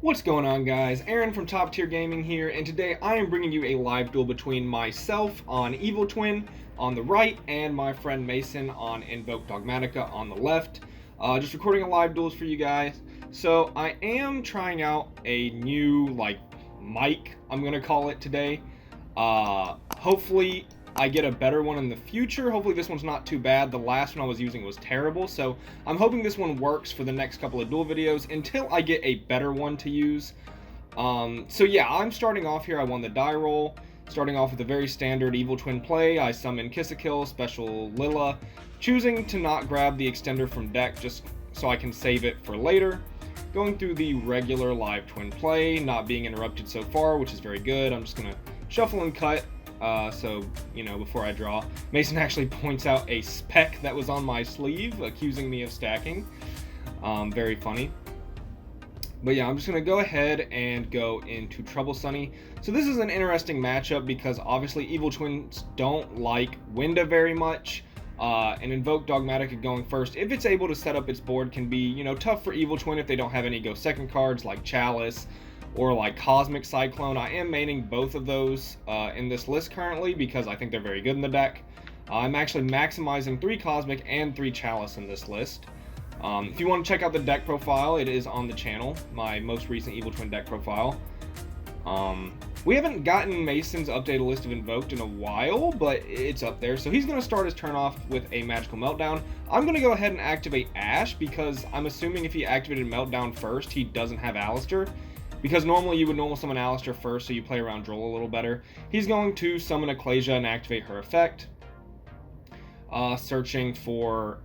What's going on, guys? Aaron from Top Tier Gaming here, and today I am bringing you a live duel between myself on Evil Twin on the right and my friend Mason on Invoked Dogmatika on the left. Just recording a live duels for you guys. So I am trying out a new mic, I'm gonna call it today. Hopefully I get a better one in the future. Hopefully this one's not too bad. The last one I was using was terrible, so I'm hoping this one works for the next couple of duel videos until I get a better one to use. So yeah, I'm starting off here. I won the die roll, starting off with a very standard Evil Twin play. I summon Kiss a Kill, special Lilla, choosing to not grab the extender from deck just so I can save it for later. Going through the regular live twin play, not being interrupted so far, which is very good. I'm just gonna shuffle and cut. So, before I draw, Mason actually points out a speck that was on my sleeve, accusing me of stacking. Very funny. But yeah, I'm just going to go ahead and go into Trouble Sunny. So this is an interesting matchup because obviously Evil Twins don't like Winda very much. And Invoke Dogmatika going first, if it's able to set up its board, can be, tough for Evil Twin if they don't have any go second cards like Chalice or like Cosmic Cyclone. I am maining both of those in this list currently because I think they're very good in the deck. I'm actually maximizing 3 Cosmic and 3 Chalice in this list. If you want to check out the deck profile, it is on the channel, my most recent Evil Twin deck profile. We haven't gotten Mason's updated list of Invoked in a while, but it's up there. So he's going to start his turn off with a Magical Meltdown. I'm going to go ahead and activate Ash because I'm assuming if he activated Meltdown first, he doesn't have Alistair. Because normally you would normal summon Alistair first, so you play around Droll a little better. He's going to summon Ecclesia and activate her effect. Searching for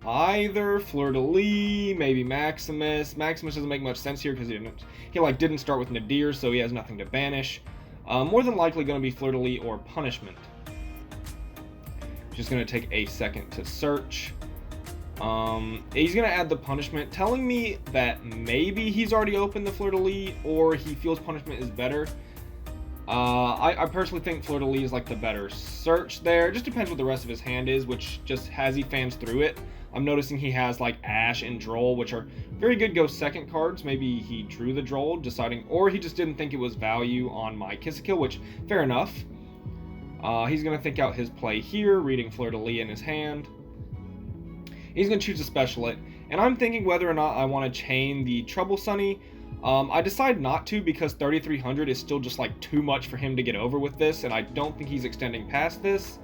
either Fleur-de-Lis, maybe Maximus. Maximus doesn't make much sense here because he didn't start with Nadir, so he has nothing to banish. More than likely going to be Fleur-de-Lis or Punishment. Just going to take a second to search. He's going to add the Punishment, telling me that maybe he's already opened the Fleur-de-Lis or he feels Punishment is better. I personally think Fleur-de-Lis is like the better search there. It just depends what the rest of his hand is, which just has he fans through it. I'm noticing he has like Ash and Droll, which are very good go second cards. Maybe he drew the Droll, deciding, or he just didn't think it was value on my Kiss a Kill, which fair enough. He's going to think out his play here, reading Fleur-de-Lis in his hand. He's going to choose a special it, and I'm thinking whether or not I want to chain the Trouble Sunny. I decide not to because 3,300 is still just like too much for him to get over with this, and I don't think he's extending past this.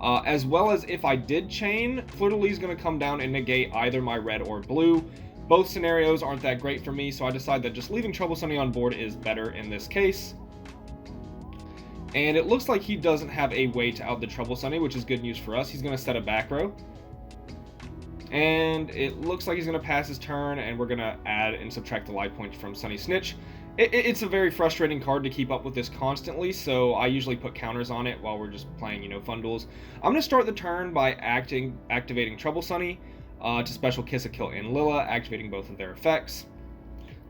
As well as if I did chain, Fleur-de-Lis is going to come down and negate either my red or blue. Both scenarios aren't that great for me, so I decide that just leaving Trouble Sunny on board is better in this case. And it looks like he doesn't have a way to out the Trouble Sunny, which is good news for us. He's going to set a back row. And it looks like he's going to pass his turn, and we're going to add and subtract the life points from Sunny Snitch. It's a very frustrating card to keep up with this constantly, so I usually put counters on it while we're just playing, fun duels. I'm going to start the turn by activating Trouble Sunny to special Kiss a Kill and Lilla, activating both of their effects.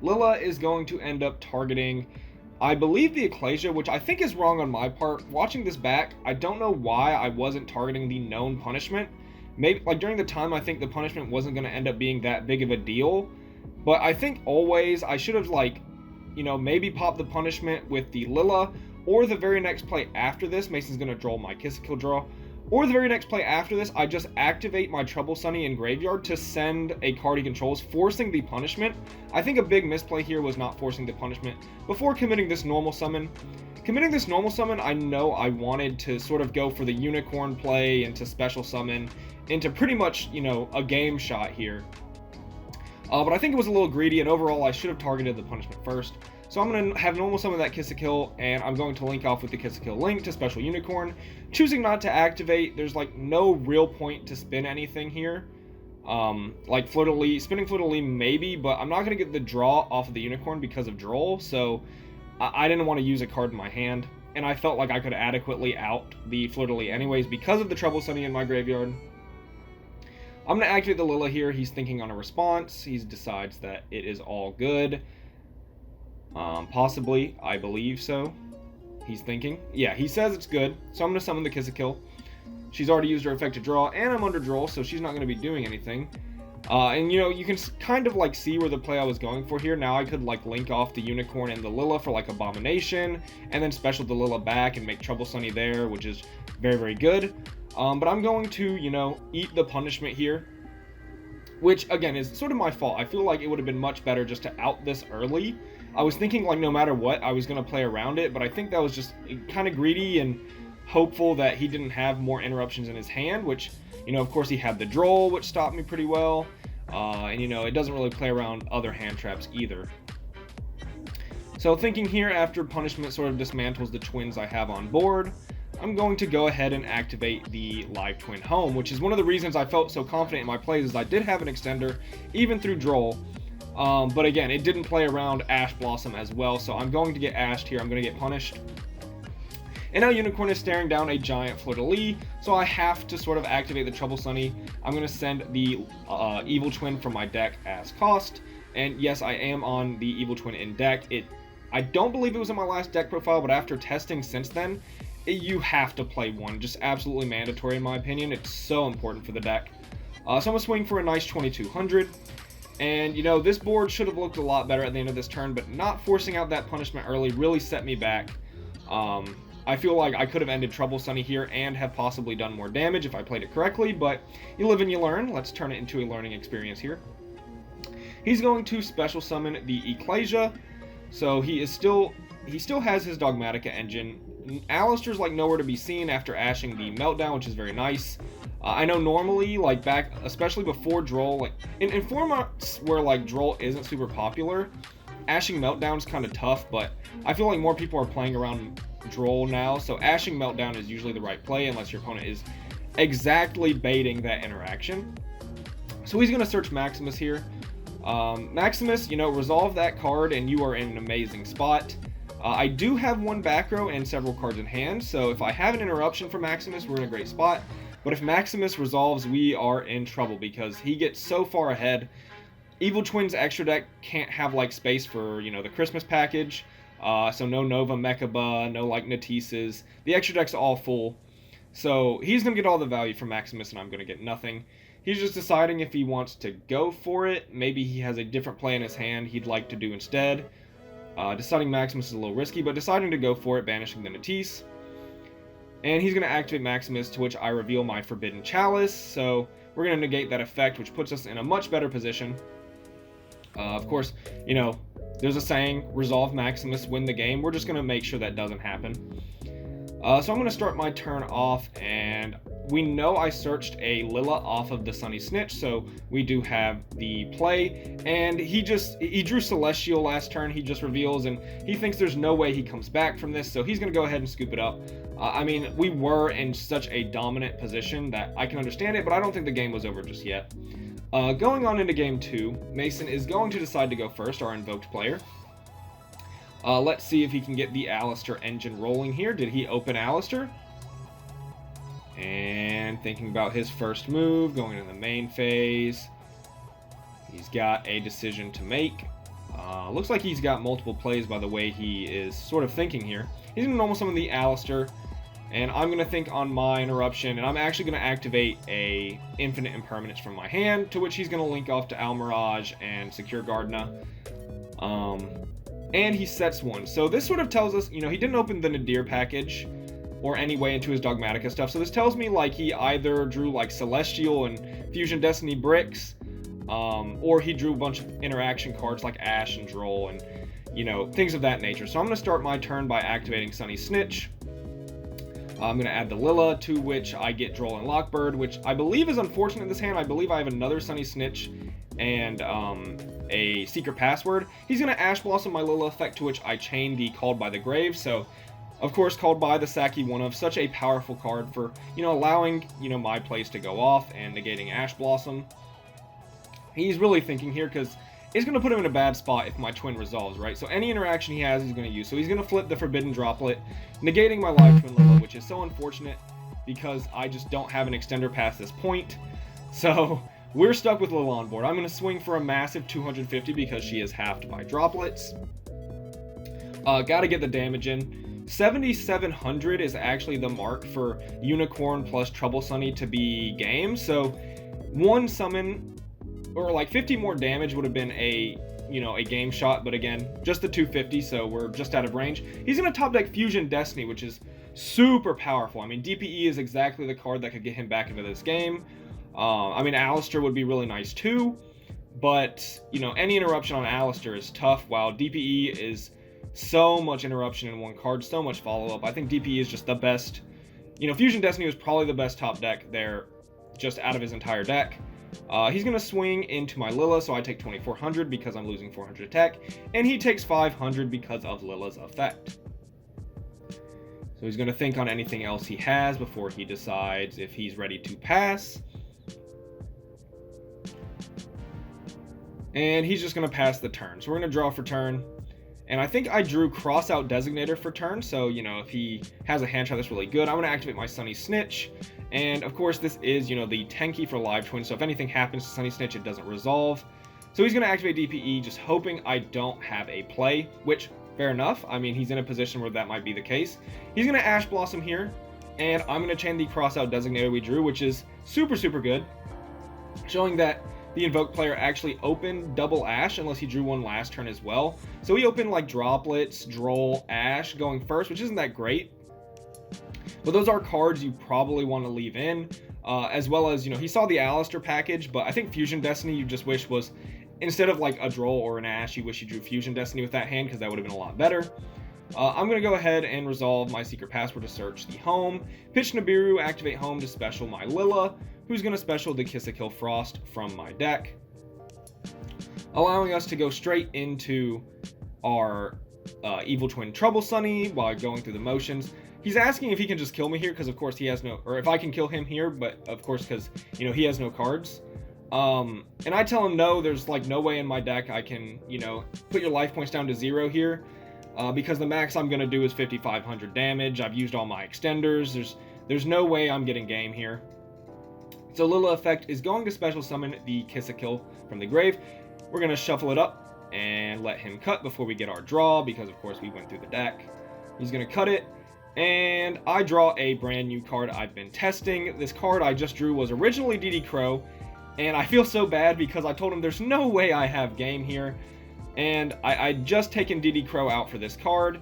Lilla is going to end up targeting, I believe, the Ecclesia, which I think is wrong on my part. Watching this back, I don't know why I wasn't targeting the known Punishment. Maybe, during the time, I think the Punishment wasn't going to end up being that big of a deal. But I think always I should have, maybe popped the Punishment with the Lilla. Or the very next play after this, Mason's going to draw my Kiss a Kill draw. Or the very next play after this, I just activate my Trouble Sunny in Graveyard to send a card he controls, forcing the Punishment. I think a big misplay here was not forcing the Punishment before committing this normal summon. Committing this normal summon, I know I wanted to sort of go for the Unicorn play into special summon, into pretty much, a game shot here. But I think it was a little greedy, and overall I should have targeted the Punishment first. So I'm going to have normal summon that Kiss a Kill, and I'm going to link off with the Kiss a Kill link to special Unicorn. Choosing not to activate, there's no real point to spin anything here. Like Fleur-de-Lis, spinning Fleur-de-Lis maybe, but I'm not going to get the draw off of the Unicorn because of Droll, so I didn't want to use a card in my hand, and I felt like I could adequately out the Fleur-de-Lis anyways because of the Trouble Sunny in my graveyard. I'm going to activate the Lilla here. He's thinking on a response. He decides that it is all good. Possibly, I believe so. He's thinking. Yeah, he says it's good, so I'm going to summon the Kiss a Kill. She's already used her effect to draw, and I'm under draw, so she's not going to be doing anything. And you know, you can kind of like see where the play I was going for here. Now I could like link off the Unicorn and the Lilla for like Abomination, and then special the Lilla back and make Trouble Sunny there, which is very, very good. But I'm going to, you know, eat the punishment here, which again is sort of my fault. I feel like it would have been much better just to out this early. I was thinking like no matter what, I was going to play around it, but I think that was just kind of greedy and hopeful that he didn't have more interruptions in his hand, which, you know, of course he had the Droll, which stopped me pretty well. And, you know, it doesn't really play around other hand traps either. So thinking here, after punishment sort of dismantles the twins I have on board, I'm going to go ahead and activate the live twin home, which is one of the reasons I felt so confident in my plays, is I did have an extender, even through Droll. But again, it didn't play around Ash Blossom as well, so I'm going to get ashed here. I'm going to get punished. And now Unicorn is staring down a giant Fleur-de-Lis, so I have to sort of activate the Trouble Sunny. I'm going to send the Evil Twin from my deck as cost. And yes, I am on the Evil Twin in deck. I don't believe it was in my last deck profile, but after testing since then, you have to play one. Just absolutely mandatory in my opinion. It's so important for the deck. So I'm going to swing for a nice 2200. And, you know, this board should have looked a lot better at the end of this turn, but not forcing out that punishment early really set me back. I feel like I could have ended Trouble Sunny here and have possibly done more damage if I played it correctly, but you live and you learn. Let's turn it into a learning experience here. He's going to special summon the Ecclesia, so he still has his Dogmatika engine. Alistair's like nowhere to be seen after ashing the Meltdown, which is very nice. I know normally, like back, especially before Droll, like in formats where like Droll isn't super popular, ashing Meltdown is kind of tough, but I feel like more people are playing around Droll now, so ashing Meltdown is usually the right play unless your opponent is exactly baiting that interaction. So he's going to search Maximus here. Maximus, you know, resolve that card and you are in an amazing spot. I do have one back row and several cards in hand, so if I have an interruption for Maximus, we're in a great spot. But if Maximus resolves, we are in trouble because he gets so far ahead. Evil Twin's extra deck can't have like space for, you know, the Christmas package. So no Nova Mechaba, no like Natises. The extra deck's all full. So he's going to get all the value from Maximus and I'm going to get nothing. He's just deciding if he wants to go for it. Maybe he has a different play in his hand he'd like to do instead. Deciding Maximus is a little risky, but deciding to go for it, banishing the Natisse. And he's going to activate Maximus, to which I reveal my Forbidden Chalice. So we're going to negate that effect, which puts us in a much better position. Of course, you know, there's a saying, resolve Maximus, win the game. We're just going to make sure that doesn't happen. So I'm going to start my turn off, and we know I searched a Lilla off of the Sunny Snitch, so we do have the play. And he drew Celestial last turn, he just reveals, and he thinks there's no way he comes back from this, so he's going to go ahead and scoop it up. I mean, we were in such a dominant position that I can understand it, but I don't think the game was over just yet. Going on into game 2, Mason is going to decide to go first, our invoked player. Let's see if he can get the Alistair engine rolling here. Did he open Alistair? And thinking about his first move, going into the main phase. He's got a decision to make. Looks like he's got multiple plays by the way he is sort of thinking here. He's going to normal summon the Alistair. And I'm going to think on my interruption, and I'm actually going to activate a Infinite Impermanence from my hand, to which he's going to link off to Almirage and Secure Gardena. And he sets one. So this sort of tells us, you know, he didn't open the Nadir package or any way into his Dogmatika stuff. So this tells me, like, he either drew, like, Celestial and Fusion Destiny bricks, or he drew a bunch of interaction cards like Ash and Droll and, you know, things of that nature. So I'm going to start my turn by activating Sunny Snitch. I'm going to add the Lilla, to which I get Droll and Lockbird, which I believe is unfortunate in this hand. I believe I have another Sunny Snitch and a Secret Password. He's going to Ash Blossom my Lilla effect, to which I chain the Called by the Grave. So, of course, Called by the Saki one of such a powerful card for, you know, allowing, you know, my plays to go off and negating Ash Blossom. He's really thinking here because it's going to put him in a bad spot if my twin resolves, right? So any interaction he has, he's going to use. So he's going to flip the Forbidden Droplet, negating my live twin Lilla, which is so unfortunate because I just don't have an extender past this point. So we're stuck with Lilla on board. I'm going to swing for a massive 250 because she is halved by droplets. Got to get the damage in. 7,700 is actually the mark for Unicorn plus Trouble Sunny to be game. So one summon or like 50 more damage would have been a, you know, a game shot, but again, just the 250, so we're just out of range. He's going to top deck Fusion Destiny, which is super powerful. I mean, DPE is exactly the card that could get him back into this game. I mean, Alistair would be really nice too, but, you know, any interruption on Alistair is tough, while DPE is so much interruption in one card, so much follow-up. I think DPE is just the best. You know, Fusion Destiny was probably the best top deck there, just out of his entire deck. He's going to swing into my Lilla, so I take 2400 because I'm losing 400 attack, and he takes 500 because of Lilla's effect. So he's going to think on anything else he has before he decides if he's ready to pass. And he's just going to pass the turn. So we're going to draw for turn. And I think I drew Crossout Designator for turn. So, you know, if he has a hand shot that's really good, I'm going to activate my Sunny Snitch. And of course, this is, you know, the Tenki for Live Twin. So if anything happens to Sunny Snitch, it doesn't resolve. So he's going to activate DPE, just hoping I don't have a play, which, fair enough. I mean, he's in a position where that might be the case. He's going to Ash Blossom here. And I'm going to chain the Crossout Designator we drew, which is super, super good. Showing that the Invoked player actually opened double Ash, unless he drew one last turn as well. So he opened like Droplets, Droll, Ash going first, which isn't that great. But those are cards you probably want to leave in, as well as, you know, he saw the Alistair package, but I think Fusion Destiny you just wish was, instead of like a Droll or an Ash, you wish you drew Fusion Destiny with that hand, because that would have been a lot better. I'm going to go ahead and resolve my secret password to search the home. Pitch Nibiru, activate home to special my Lilla, who's going to special the Kiss a Kill Frost from my deck, allowing us to go straight into our Evil Twin Trouble Sunny while going through the motions. He's asking if he can just kill me here, because of course he has no, or if I can kill him here, but of course because, you know, he has no cards. And I tell him no, there's like no way in my deck I can, you know, put your life points down to 0 here, because the max I'm going to do is 5500 damage. I've used all my extenders. There's no way I'm getting game here. So Lilla effect is going to special summon the Kiss a Kill from the grave. We're going to shuffle it up and let him cut before we get our draw, because of course we went through the deck. He's going to cut it, and I draw a brand new card I've been testing. This card I just drew was originally DD Crow, and I feel so bad because I told him there's no way I have game here, and I just taken DD Crow out for this card.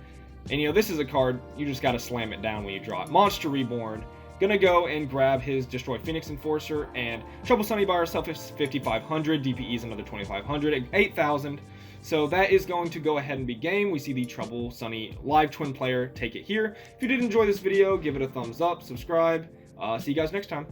And you know, this is a card you just got to slam it down when you draw it. Monster Reborn. Gonna go and grab his Destroy Phoenix Enforcer, and Trouble Sunny by herself is 5,500, DPE is another 2,500, 8,000. So that is going to go ahead and be game. We see the Trouble Sunny Live Twin player take it here. If you did enjoy this video, give it a thumbs up, subscribe. See you guys next time.